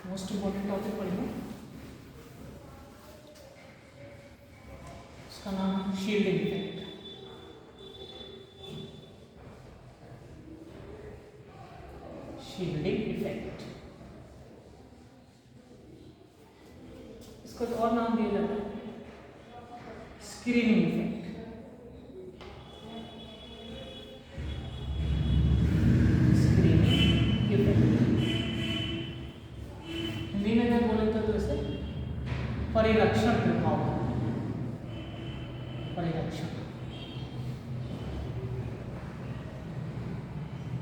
Most important topic पढ़ेंगे, उसका नाम है शील्डिंग इफेक्ट। शील्डिंग इफेक्ट, इसको और नाम दिया जाता है screening effect. Screening effect Hindi में क्या बोले तो इसे परिरक्षण प्रभाव, परिरक्षण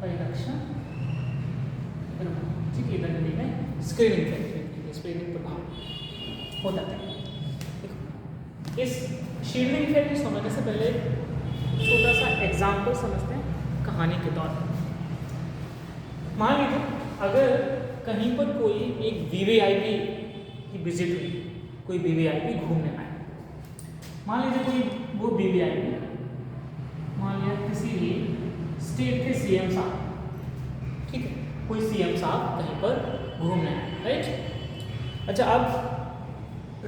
परिरक्षण प्रभाव, ठीक है। इधर हिंदी में स्क्रीनिंग इफेक्ट, स्क्रीनिंग प्रभाव होता है। इस शील्डिंग इफेक्ट को समझने से पहले छोटा सा एग्जाम्पल समझते हैं कहानी के तौर पर। मान लीजिए अगर कहीं पर कोई एक वीवीआईपी की विजिट हुई, कोई वीवीआईपी घूमने आए, मान लीजिए कोई वो वीवीआईपी मान लिया किसी भी स्टेट के सीएम साहब, ठीक है, कोई सीएम साहब कहीं पर घूमने आए, राइट। अच्छा, अब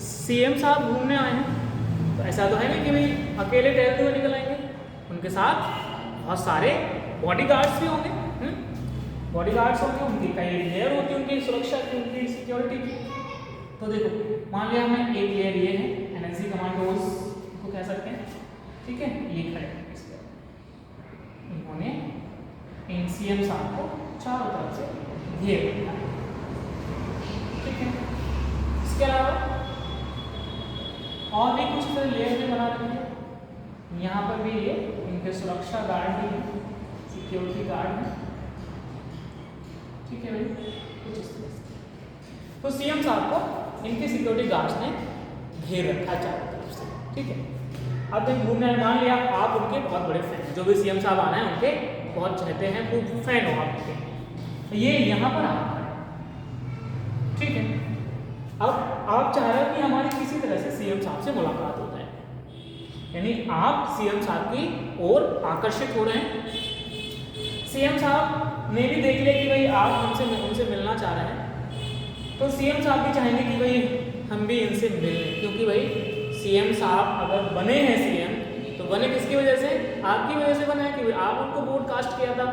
सीएम साहब घूमने आए हैं तो ऐसा तो है नहीं कि भाई अकेले टहलते हुए निकल आएंगे, उनके साथ बहुत सारे बॉडीगार्ड्स भी होंगे। बॉडीगार्ड्स होंगे, उनकी कई लेयर होती है उनकी सुरक्षा की, उनकी सिक्योरिटी की। तो देखो मान लिया हमें एक लेयर ये है, एनएसजी कमांडोज को कह सकते हैं, ठीक है, ये खड़े हैं इस पर, इन्होंने इन सीएम साहब को चारों तरफ से घेर रखा है, ठीक है। इसके अलावा और भी कुछ लेयर में बना रखी है, यहाँ पर भी ये इनके सुरक्षा गार्ड भी हैं, सिक्योरिटी गार्ड हैं, ठीक है भाई, कुछ इस तरह से। तो सीएम साहब को इनके सिक्योरिटी गार्ड्स ने घेर रखा चारों तरफ से, ठीक है। अब जब घूमने मान लिया आप उनके बहुत बड़े फैन, जो भी सीएम साहब आना है उनके बहुत चाहते हैं, खूब फैन हो आप उनके, तो ये यहाँ पर आ रहा है, ठीक है। अब आप चाह रहे हो कि हमारी किसी तरह से सीएम साहब से मुलाकात हो जाए, यानी आप सीएम साहब की ओर आकर्षित हो रहे हैं। सीएम साहब ने भी देख लिया कि भाई आप हमसे उनसे मिलना चाह रहे हैं, तो सीएम साहब भी चाहेंगे कि भाई हम भी इनसे मिलें, क्योंकि भाई सीएम साहब अगर बने हैं सीएम, तो बने किसकी वजह से? आपकी वजह से बने हैं कि आप उनको वोट कास्ट किया था,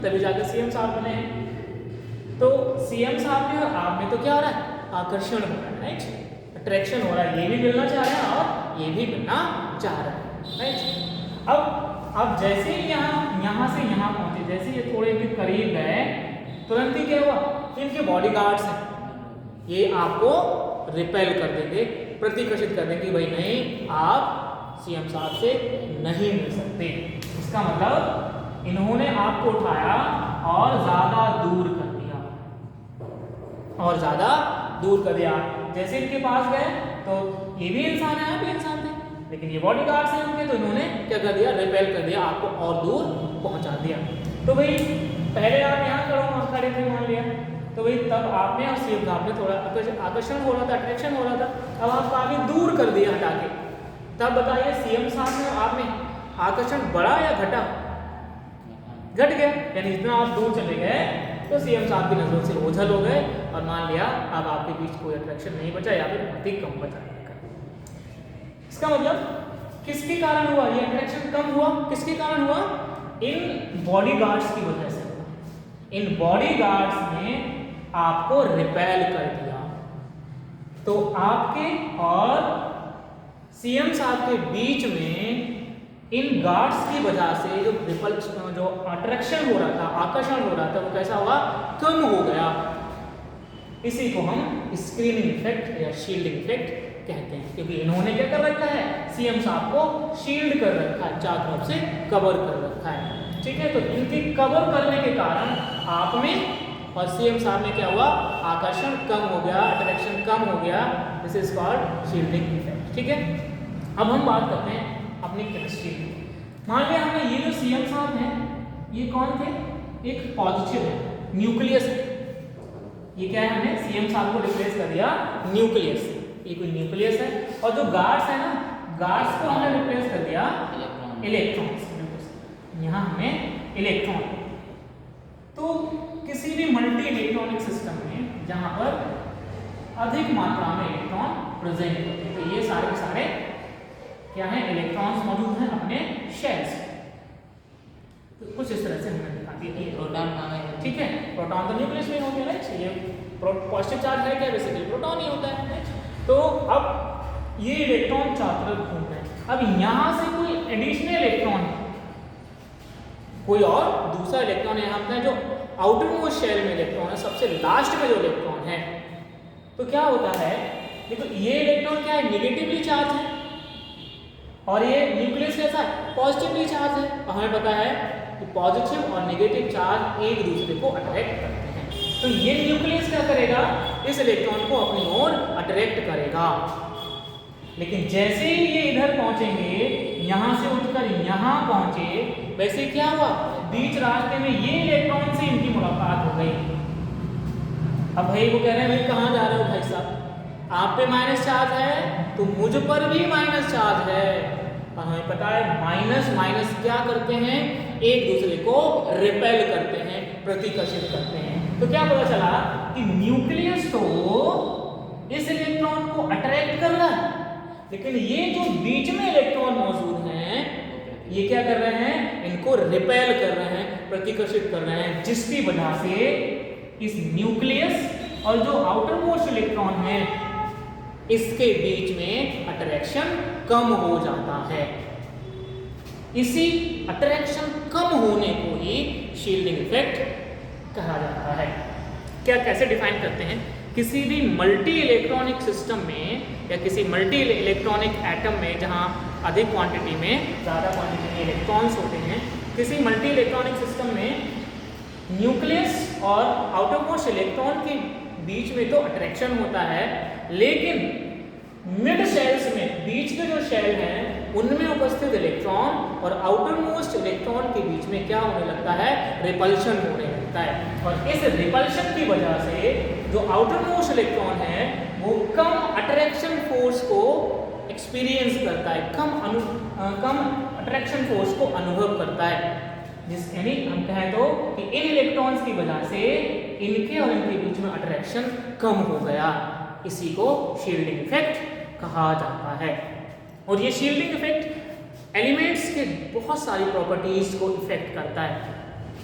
तभी जाकर सीएम साहब बने हैं। तो सीएम साहब में और आप में तो क्या हो रहा है? आकर्षण हो रहा है, राइट, अट्रैक्शन हो रहा है, ये भी मिलना चाह रहे हैं और ये भी मिलना चाह रहे हैं, राइट। अब जैसे ही यहाँ से यहाँ पहुंचे, जैसे ये थोड़े भी करीब गए, तुरंत ही क्या हुआ? इनके बॉडीगार्ड्स हैं, ये आपको रिपेल कर देंगे, प्रतिकर्षित कर देंगे, भाई नहीं, आप सीएम साहब से नहीं मिल सकते। इसका मतलब इन्होंने आपको उठाया और ज्यादा दूर कर दिया, और ज्यादा दूर कर दिया। जैसे इनके पास गए तो ये भी इंसान है, आप भी इंसान थे, लेकिन ये बॉडीगार्ड्स हैं उनके, तो इन्होंने क्या कर दिया? रिपेल कर दिया, आपको और दूर पहुंचा दिया। तो भाई पहले आप यहाँ खड़े थे मान लिया, तो भाई तब आपने और सीएम साहब ने थोड़ा आकर्षण हो रहा था, अट्रैक्शन हो रहा था, अब आपको आगे दूर कर दिया हटा के। तब बताइए सीएम साहब ने आप में आकर्षण बढ़ा या घटा? घट गया, यानी जितना आप दूर चले गए तो सीएम साहब की नजरों से ओझल हो गए, और मान लिया अब आपके बीच कोई अट्रैक्शन नहीं बचा या फिर बहुत ही कम बचा। इसका मतलब किसके कारण हुआ ये अट्रैक्शन कम हुआ? किसके कारण हुआ? इन बॉडीगार्ड्स की वजह से हुआ। इन बॉडीगार्ड्स ने आपको रिपेल कर दिया, तो आपके और सीएम साहब के बीच में इन गार्ड्स की वजह से जो अट्रैक्शन हो रहा था, आकर्षण हो रहा था, वो कैसा हुआ? कम हो गया। इसी को हम स्क्रीनिंग इफेक्ट या शील्डिंग इफेक्ट कहते हैं, क्योंकि इन्होंने क्या कर रखा है? सीएम साहब को शील्ड कर रखा है, चारों तरफ से कवर कर रखा है, ठीक है। तो इनकी कवर करने के कारण आप में और सीएम साहब में क्या हुआ? आकर्षण कम हो गया, अट्रैक्शन कम हो गया। This is called shielding effect, ठीक है। अब हम बात करते हैं अपनी केमिस्ट्री की। मान लिया हमें ये जो सीएम साहब हैं, ये कौन थे? एक पॉजिटिव है, न्यूक्लियस है। ये क्या है? हमने सीएम साहब को रिप्लेस कर दिया न्यूक्लियस से, ये कोई न्यूक्लियस है। और जो गार्ड्स है ना, गार्ड्स को हमने रिप्लेस कर दिया इलेक्ट्रॉन्स। यहाँ हमें इलेक्ट्रॉन, तो किसी भी मल्टी इलेक्ट्रॉनिक सिस्टम में जहाँ पर अधिक मात्रा में इलेक्ट्रॉन प्रेजेंट होते हैं। तो ये सारे के सारे क्या है, इलेक्ट्रॉन्स मौजूद हैं अपने शेल्स। तो कुछ इस तरह से हमने दिखा दिया। प्रोटॉन कहाँ है? ठीक है, प्रोटॉन तो न्यूक्लियस में होते हैं राइट। ये पॉजिटिव चार्ज है क्या, बेसिकली प्रोटॉन ही होता है राइट। तो अब ये इलेक्ट्रॉन चारों तरफ घूम रहे हैं। अब यहाँ से कोई एडिशनल इलेक्ट्रॉन, कोई और दूसरा इलेक्ट्रॉन यहाँ पे है जो आउटर मोस्ट शेल में इलेक्ट्रॉन है, सबसे लास्ट में जो इलेक्ट्रॉन है, तो क्या होता है, देखो ये इलेक्ट्रॉन क्या है, नेगेटिवली चार्ज है और ये न्यूक्लियस कैसा है, पॉजिटिवली चार्ज है। और हमें पता है कि पॉजिटिव और नेगेटिव चार्ज एक दूसरे को अट्रैक्ट करते हैं। तो ये न्यूक्लियस क्या करेगा, इस इलेक्ट्रॉन को अपनी ओर अट्रैक्ट करेगा। लेकिन जैसे ही ये इधर पहुंचेंगे, यहां से उठकर यहां पहुंचे, वैसे क्या हुआ, बीच रास्ते में ये इलेक्ट्रॉन से इनकी मुलाकात हो गई। अब भाई वो कह रहे हैं भाई कहाँ जा रहे हो भाई साहब, आप पे माइनस चार्ज है तो मुझ पर भी माइनस चार्ज है। और हमें पता है माइनस माइनस क्या करते हैं, एक दूसरे को रिपेल करते हैं, प्रतिकर्षित करते हैं। तो क्या पता चला कि न्यूक्लियस तो इस इलेक्ट्रॉन को अट्रैक्ट कर रहा है, लेकिन ये जो बीच में इलेक्ट्रॉन मौजूद हैं ये क्या कर रहे हैं, इनको रिपेल कर रहे हैं, प्रतिकर्षित कर रहे हैं, जिसकी वजह से इस न्यूक्लियस और जो आउटर मोस्ट इलेक्ट्रॉन है इसके बीच में अट्रैक्शन कम हो जाता है। इसी अट्रैक्शन कम होने को ही शील्डिंग इफेक्ट कहा जाता है। क्या कैसे डिफाइन करते हैं, किसी भी मल्टी इलेक्ट्रॉनिक सिस्टम में या किसी मल्टी इलेक्ट्रॉनिक एटम में जहां अधिक क्वांटिटी में, ज़्यादा क्वांटिटी में इलेक्ट्रॉन्स होते हैं, किसी मल्टी इलेक्ट्रॉनिक सिस्टम में न्यूक्लियस और आउटर मोस्ट इलेक्ट्रॉन के बीच में तो अट्रैक्शन होता है, लेकिन मिड शेल्स में, बीच के जो शेल हैं उनमें उपस्थित इलेक्ट्रॉन और आउटर मोस्ट इलेक्ट्रॉन के बीच में क्या होने लगता है, रिपल्शन होने लगता है। और इस रिपल्शन की वजह से जो आउटर मोस्ट इलेक्ट्रॉन है वो कम अट्रैक्शन फोर्स को एक्सपीरियंस करता है, कम अट्रैक्शन फोर्स को अनुभव करता है। जिस यानी हम कहें तो कि इन इलेक्ट्रॉन्स की वजह से इनके और इनके बीच में अट्रैक्शन कम हो गया, इसी को शील्डिंग इफेक्ट कहा जाता है। और ये शील्डिंग इफेक्ट एलिमेंट्स के बहुत सारी प्रॉपर्टीज को इफेक्ट करता है,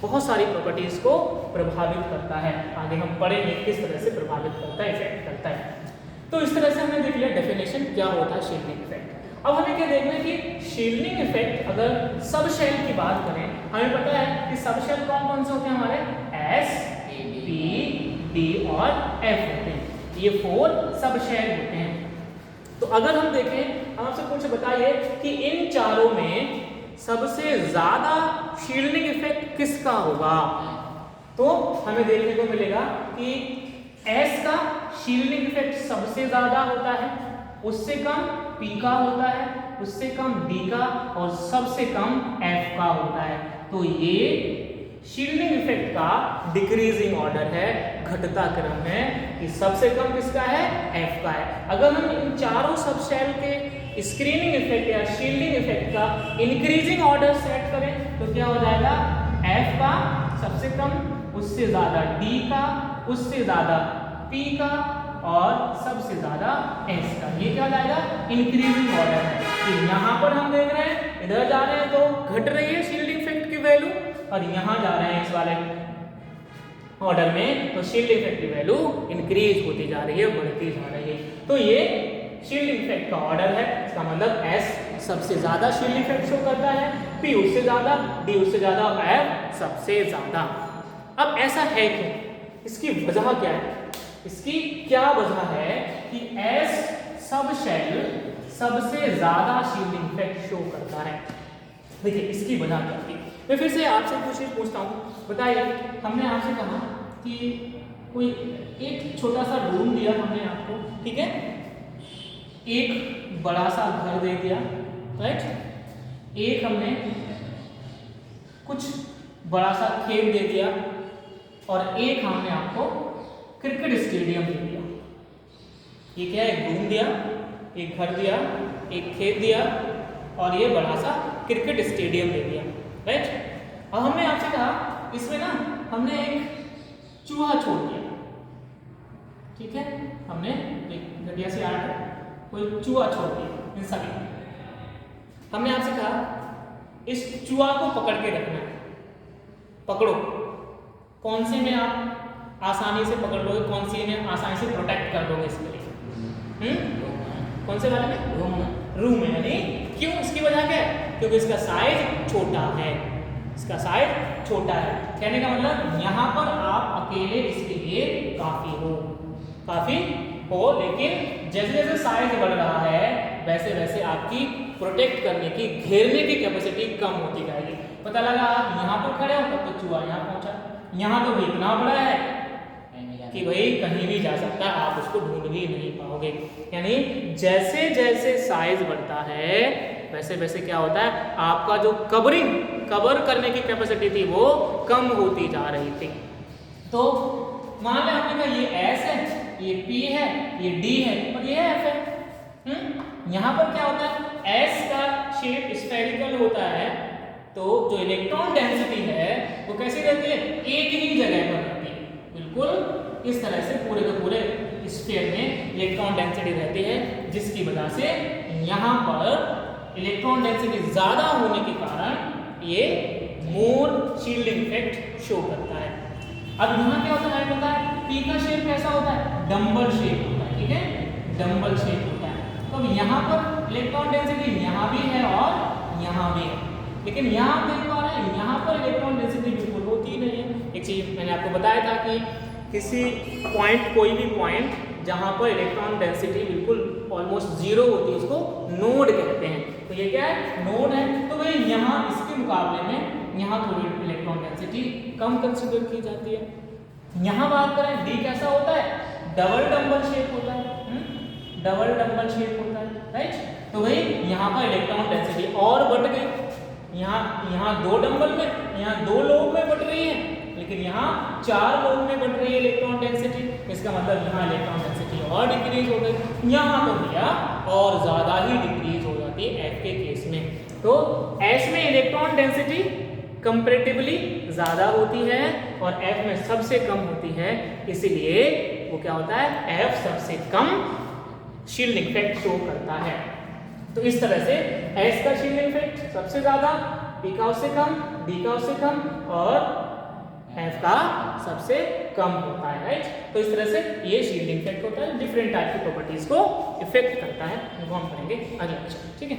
बहुत सारी प्रॉपर्टीज को प्रभावित करता है। आगे हम पढ़ेंगे किस तरह से प्रभावित करता है, इफेक्ट करता है। तो इस तरह से हमने देख लिया डेफिनेशन क्या होता है शील्डिंग इफेक्ट। अब हमें क्या देखना है कि शील्डिंग इफेक्ट अगर सब शेल की बात करें, हमें पता है कि सब शेल कौन कौन से होते हैं हमारे, S, P, D और F होते हैं। ये 4 सब शेल होते हैं। तो अगर हम देखें, हम आपसे कुछ बताइए कि इन चारों में सबसे ज्यादा शील्डिंग इफेक्ट किसका होगा, तो हमें देखने को मिलेगा कि S का शील्डिंग इफेक्ट सबसे ज्यादा होता है, उससे कम P का होता है, उससे कम D का और सबसे कम F का होता है। तो ये शील्डिंग इफेक्ट का डिक्रीजिंग ऑर्डर है, घटता क्रम है कि सबसे कम किसका है, F का है। अगर हम इन चारों सब शेल के स्क्रीनिंग इफेक्ट या शील्डिंग इफेक्ट का इंक्रीजिंग ऑर्डर सेट करें तो क्या हो जाएगा, F का सबसे कम, उससे ज्यादा D का, उससे ज्यादा P का और सबसे ज्यादा S का। ये क्या हो जाएगा, इंक्रीजिंग ऑर्डर है कि यहाँ पर हम देख रहे हैं इधर जा रहे हैं तो घट रही है शील्डिंग इफेक्ट की वैल्यू, और यहाँ जा रहे हैं इस वाले ऑर्डर में तो शील्डिंग इफेक्ट की वैल्यू इंक्रीज होती जा रही है, बढ़ती जा रही है। तो ये शील्डिंग इफेक्ट का ऑर्डर है। इसका मतलब S सबसे ज्यादा शील्डिंग इफेक्ट शो करता है, P उससे ज्यादा, D उससे ज्यादा और F सबसे ज्यादा। अब ऐसा है क्यों, इसकी वजह क्या है, इसकी क्या वजह है कि S सब शेल सबसे ज्यादा शील्डिंग इफेक्ट शो करता है। देखिए इसकी वजह क्या थी। मैं फिर से आपसे कुछ चीज पूछता हूँ, बताइए, हमने आपसे कहा कि कोई एक छोटा सा रूम दिया हमने आपको, ठीक है, एक बड़ा सा घर दे दिया, राइट, एक हमने कुछ बड़ा सा खेत दे दिया और एक हमने आपको क्रिकेट स्टेडियम दे दिया। ये क्या है, एक रूम दिया, एक घर दिया, एक खेत दिया और ये बड़ा सा क्रिकेट स्टेडियम दे दिया, राइट। अब हमने आपसे कहा इसमें ना हमने एक चूहा छोड़ दिया, ठीक है, हमने एक घटिया सी आर्ट कोई चूहा छोड़ दिया इन सभी। हमने आपसे कहा इस चूहा को पकड़ के रखना है, पकड़ो। कौन से में आप आसानी से पकड़ लोगे, कौन सी में आसानी से प्रोटेक्ट कर लोगे इसके लिए? कौन से वाले में? रूम में। यानी क्यों? इसकी वजह क्या है? क्योंकि इसका साइज छोटा है, इसका साइज छोटा है। कहने का मतलब यहाँ पर आप अकेले इसके लिए काफी हो, लेकिन जैसे जैसे साइज बढ़ रहा है वैसे वैसे आपकी प्रोटेक्ट करने की, घेरने की कैपेसिटी कम होती जाएगी। पता लगा आप यहाँ पर खड़े हो तब तो चूहा यहाँ पहुंचा, यहाँ तो भी इतना बड़ा है कि भाई कहीं भी जा सकता है, आप उसको ढूंढ भी नहीं पाओगे। यानी जैसे जैसे साइज बढ़ता है वैसे वैसे क्या होता है, आपका जो कवर करने की कैपेसिटी थी वो कम होती जा रही थी। तो मान लें आपने कहा ये S है, ये P है, ये D है और ये F है। यहाँ पर क्या होता है, S का शेप स्फेरिकल होता है, तो जो इलेक्ट्रॉन डेंसिटी है वो कैसी रहती है, एक ही जगह पर रहती है। बिल्कुल इस तरह से पूरे के पूरे स्फीयर में इलेक्ट्रॉन डेंसिटी रहती है, जिसकी वजह से यहाँ पर इलेक्ट्रॉन डेंसिटी ज्यादा होने के कारण ये मोर शील्डिंग इफेक्ट शो करता है। अब यहाँ क्या होता है, पता है P का शेप कैसा होता है, डंबल शेप होता है। ठीक है, डंबल शेप होता है। तो अब यहाँ पर इलेक्ट्रॉन डेंसिटी यहाँ भी है और यहाँ भी है, लेकिन यहाँ देख पा रहे हैं यहाँ पर इलेक्ट्रॉन डेंसिटी बिल्कुल होती ही नहीं है। एक चीज मैंने आपको बताया था कि किसी पॉइंट, कोई भी पॉइंट जहाँ पर इलेक्ट्रॉन डेंसिटी बिल्कुल ऑलमोस्ट जीरो होती है उसको नोड कहते हैं। तो ये क्या है, नोड है। तो भाई यहाँ इसके मुकाबले में यहाँ थोड़ी इलेक्ट्रॉन डेंसिटी कम कंसिडर की जाती है। यहाँ बात करें D कैसा होता है, डबल डंबल शेप होता है, डबल डंबल शेप होता है, राइट। तो भाई यहाँ पर इलेक्ट्रॉन डेंसिटी और बढ़ गई, यहाँ 2 डंबल में, यहाँ 2 लोब में बढ़ रही है, लेकिन यहाँ 4 लोब में बढ़ रही है इलेक्ट्रॉन डेंसिटी। इसका मतलब यहाँ इलेक्ट्रॉन डेंसिटी और डिक्रीज हो गई, यहाँ तो भैया और ज्यादा ही डिक्रीज हो जाती है F के केस में। तो S में इलेक्ट्रॉन डेंसिटी कंपैरेटिवली ज्यादा होती है और F में सबसे कम होती है, इसीलिए वो क्या होता है, F सबसे कम शील्डिंग इफेक्ट शो करता है। तो इस तरह से S का शील्डिंग इफेक्ट सबसे ज्यादा, P का उससे कम, D का उससे कम और F का सबसे कम होता है, राइट। तो इस तरह से ये शील्डिंग इफेक्ट होता है, डिफरेंट टाइप की प्रॉपर्टीज को इफेक्ट करता है, वो हम पढ़ेंगे अगले लेक्चर में। ठीक है।